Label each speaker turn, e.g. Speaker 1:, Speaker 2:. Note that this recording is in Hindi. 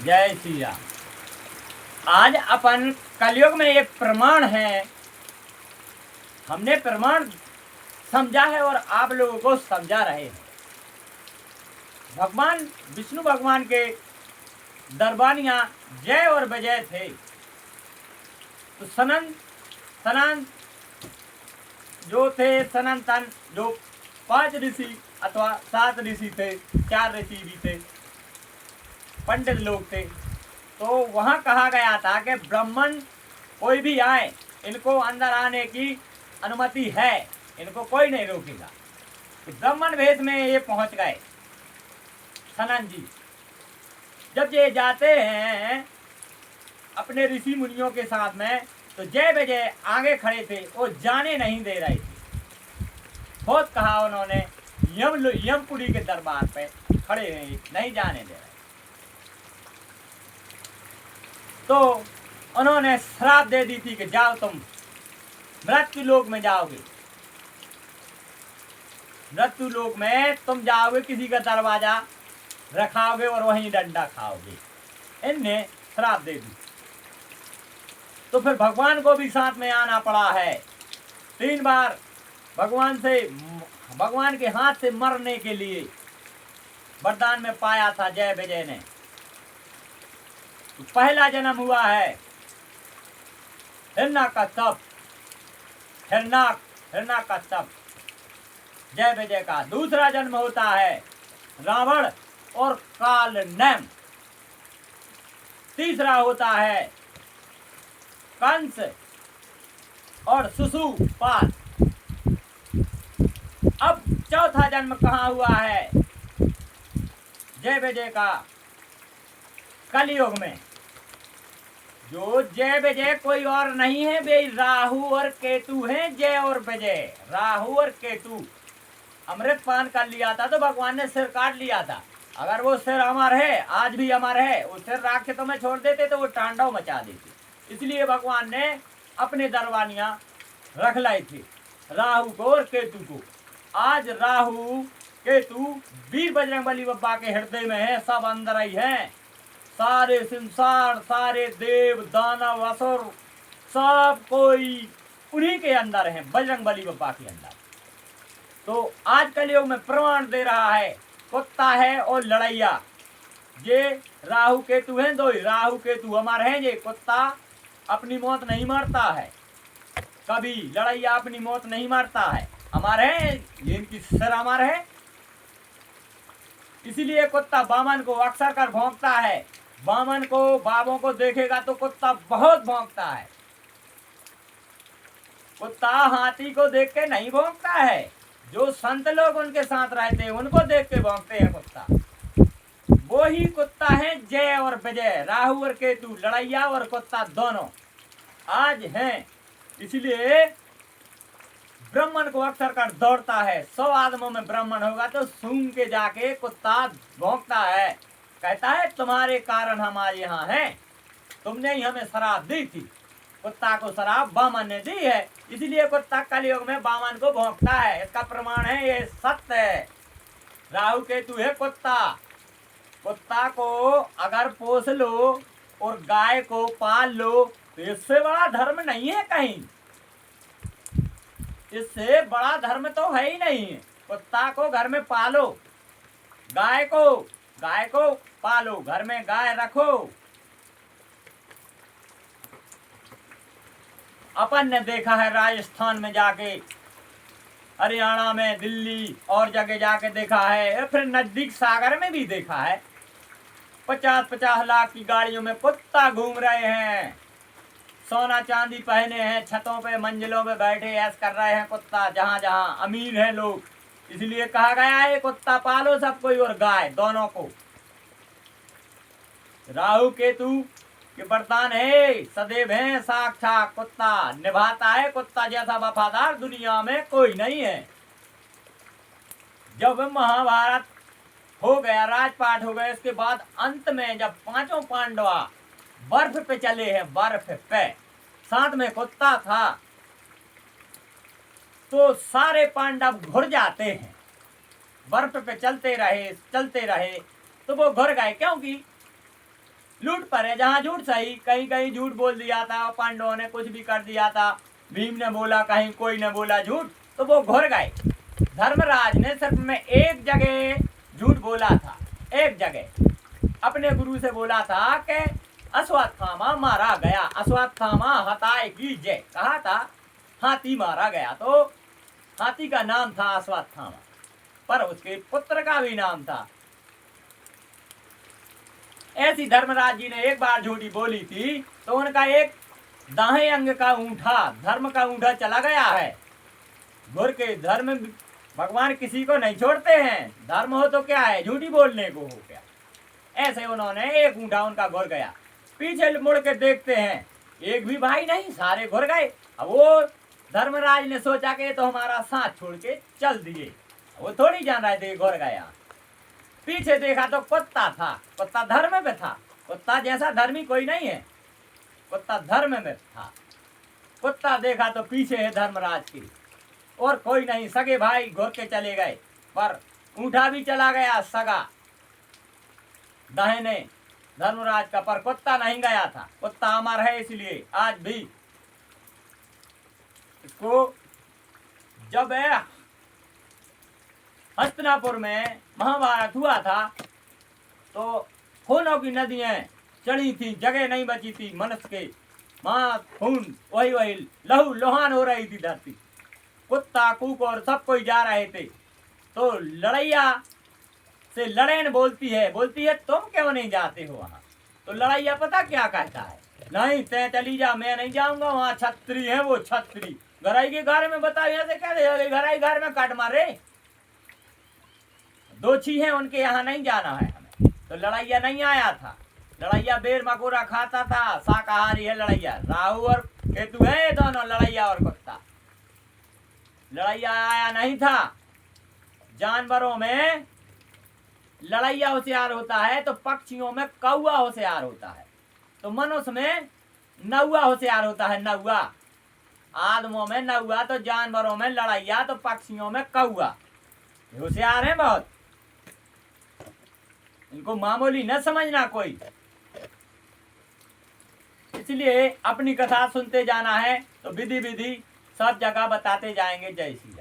Speaker 1: जय श्री राम। आज अपन कलयुग में एक प्रमाण है, हमने प्रमाण समझा है और आप लोगों को समझा रहे हैं। भगवान विष्णु भगवान के दरबानियां जय और विजय थे। तो सनन जो थे, सनातन जो 5 ऋषि अथवा 7 ऋषि थे, 4 ऋषि भी थे, पंडित लोग थे। तो वहाँ कहा गया था कि ब्राह्मण कोई भी आए, इनको अंदर आने की अनुमति है, इनको कोई नहीं रोकेगा। तो ब्राह्मण वेद में ये पहुंच गए सनन जी। जब ये जाते हैं अपने ऋषि मुनियों के साथ में, तो जय विजय आगे खड़े थे, वो जाने नहीं दे रहे थे। बहुत कहा उन्होंने, यमपुरी के दरबार पे खड़े हैं, नहीं जाने दे रहे। तो उन्होंने श्राप दे दी थी कि जाओ, तुम मृत्यु लोक में जाओगे, मृत्यु लोक में तुम जाओगे, किसी का दरवाजा रखाओगे और वहीं डंडा खाओगे। इनने श्राप दे दी। तो फिर भगवान को भी साथ में आना पड़ा है। 3 बार भगवान के हाथ से मरने के लिए वरदान में पाया था जय विजय ने। तो पहला जन्म हुआ है हिरण्यकश्यप, हिरण्यकश्यप जय विजय का। दूसरा जन्म होता है रावण और कालनेम। तीसरा होता है कंस और शिशुपाल। अब चौथा जन्म कहाँ हुआ है जय विजय का? कलयुग में। जो जय विजय कोई और नहीं है, वे राहु और केतु हैं। जय और विजय, राहु और केतु। अमृत पान कर लिया था तो भगवान ने सिर काट लिया था। अगर वो सिर अमर है, आज भी अमर है, वो सिर राक्षसों में छोड़ देते तो वो तांडव मचा देते। इसलिए भगवान ने अपने दरबानियां रख लाई थी, राहु को और केतु को। आज राहु केतु वीर बजरंगबली बाबा के हृदय में है, सब अंदर ही हैं। सारे संसार, सारे देव दानव असुर, सब कोई उन्हीं के अंदर है, बजरंगबली बाबा के अंदर। तो आज कलयुग में प्रमाण दे रहा है, कुत्ता है और लड़ैया। ये राहु केतु हैं, दो ही राहु केतु हमारे हैं। ये कुत्ता अपनी मौत नहीं मारता है, कभी लड़ैया अपनी मौत नहीं मारता है, हमारे हैं। ये इनकी सिर हमारे है। इसीलिए कुत्ता बामन को अक्सर कर भौंकता है। बामन को, बाबों को देखेगा तो कुत्ता बहुत भौंकता है। कुत्ता हाथी को देख के नहीं भौंकता है, जो संत लोग उनके साथ रहते हैं उनको देख के भौंकते हैं कुत्ता। वो ही कुत्ता है जय और विजय, राहु और केतु, लड़ैया और कुत्ता दोनों आज हैं। इसलिए ब्राह्मण को अक्सर कर दौड़ता है। 100 आदमों में ब्राह्मण होगा तो सूंघ के जाके कुत्ता भौंकता है, कहता है तुम्हारे कारण हम आज यहाँ हैं, तुमने ही हमें शराब दी थी। कुत्ता को शराब बामन ने दी है, इसलिए कुत्ता कलयुग में बामन को भौंकता है। इसका प्रमाण है, ये सत्य है। राहु केतु है कुत्ता। कुत्ता को अगर पोस लो और गाय को पाल लो तो इससे बड़ा धर्म नहीं है कहीं। इससे बड़ा धर्म तो है ही नहीं। कुत्ता को घर में पालो, गाय को पालो, घर में गाय रखो। अपन ने देखा है राजस्थान में जाके, हरियाणा में, दिल्ली और जगह जाके देखा है, फिर नजदीक सागर में भी देखा है। 50-50 लाख की गाड़ियों में कुत्ता घूम रहे हैं, सोना चांदी पहने हैं, छतों पे मंजिलों पे बैठे ऐश कर रहे हैं कुत्ता, जहां जहां अमीर हैं लोग। इसलिए कहा गया है कुत्ता पालो सब कोई, और गाय दोनों को। राहु केतु के वरदान है, सदैव है साक्षात कुत्ता निभाता है। कुत्ता जैसा वफादार दुनिया में कोई नहीं है। जब महाभारत हो गया, राजपाट हो गया, इसके बाद अंत में जब 5 पांडवा बर्फ पे चले हैं, बर्फ पे साथ में कुत्ता था, तो सारे पांडव घुर जाते हैं। बर्फ पे चलते रहे तो वो घुर गए, क्योंकि लूट पर है, जहाँ झूठ सही, कहीं कहीं झूठ बोल दिया था, पांडवों ने कुछ भी कर दिया था, भीम ने बोला, कहीं कोई ने बोला झूठ, तो वो घुर गए। धर्मराज ने सिर्फ में एक जगह झूठ बोला था, एक जगह अपने गुरु से बोला था कि अश्वत्थामा मारा गया, अश्वत्थामा हताए की जय कहा था, हाथी मारा गया, तो हाथी का नाम था अश्वत्थामा, पर उसके पुत्र का भी नाम था। ऐसी धर्मराज जी ने एक बार झूठी बोली थी, तो उनका एक दाहिने अंग का ऊंठा, धर्म का ऊंठा चला गया है। घुर के धर्म, भगवान किसी को नहीं छोड़ते हैं, धर्म हो तो क्या है, झूठी बोलने को हो क्या। ऐसे उन्होंने एक ऊंठा उनका घुर गया। पीछे मुड़ के देखते हैं, एक भी भाई नहीं, सारे घुर गए। अब वो धर्मराज ने सोचा कि तो हमारा साथ छोड़ के चल दिए, वो थोड़ी जान रहे थे घुर गया। पीछे देखा तो कुत्ता था, कुत्ता धर्म में था, कुत्ता जैसा धर्मी कोई नहीं है, कुत्ता धर्म में था। कुत्ता देखा तो पीछे है धर्मराज की, और कोई नहीं, सगे भाई घुर के चले गए, पर ऊंठा भी चला गया सगा दाहिने धर्मराज का, पर कुत्ता नहीं गया था। कुत्ता अमर है, इसलिए आज भी इसको, जब हस्तिनापुर में महाभारत हुआ था तो खूनों की नदियां चढ़ी थी, जगह नहीं बची थी मनुष्य के, वहां खून वही वही लहू लोहान हो रही थी धरती। कुत्ता कुक और सब कोई जा रहे थे, तो लड़ैया से लड़ैन बोलती है तुम क्यों नहीं जाते हो वहां। तो लड़ैया पता क्या कहता है, नहीं तय चली जा, मैं नहीं जाऊंगा, वहां छत्री है, वो छत्री घराई के घर में, बताओ यहाँ से क्या घराई घर में काट मारे, दोछी है, उनके यहाँ नहीं जाना है हमें। तो लड़ैया नहीं आया था, लड़ैया बेर मकोरा खाता था, शाकाहारी है लड़ैया, राहु और केतु है ये दोनों, लड़ैया और कुत्ता। लड़ैया आया नहीं था। जानवरों में लड़ैया होशियार होता है तो पक्षियों में कौआ होशियार होता है, तो मनुष्य में नौआ होशियार होता है, नौआ। आदमों में नौआ, तो जानवरों में लड़ैया, तो पक्षियों में कौआ। होशियार है बहुत, इनको मामूली न समझना कोई। इसलिए अपनी कथा सुनते जाना है, तो विधि विधि सब जगह बताते जाएंगे। जय श्री राम।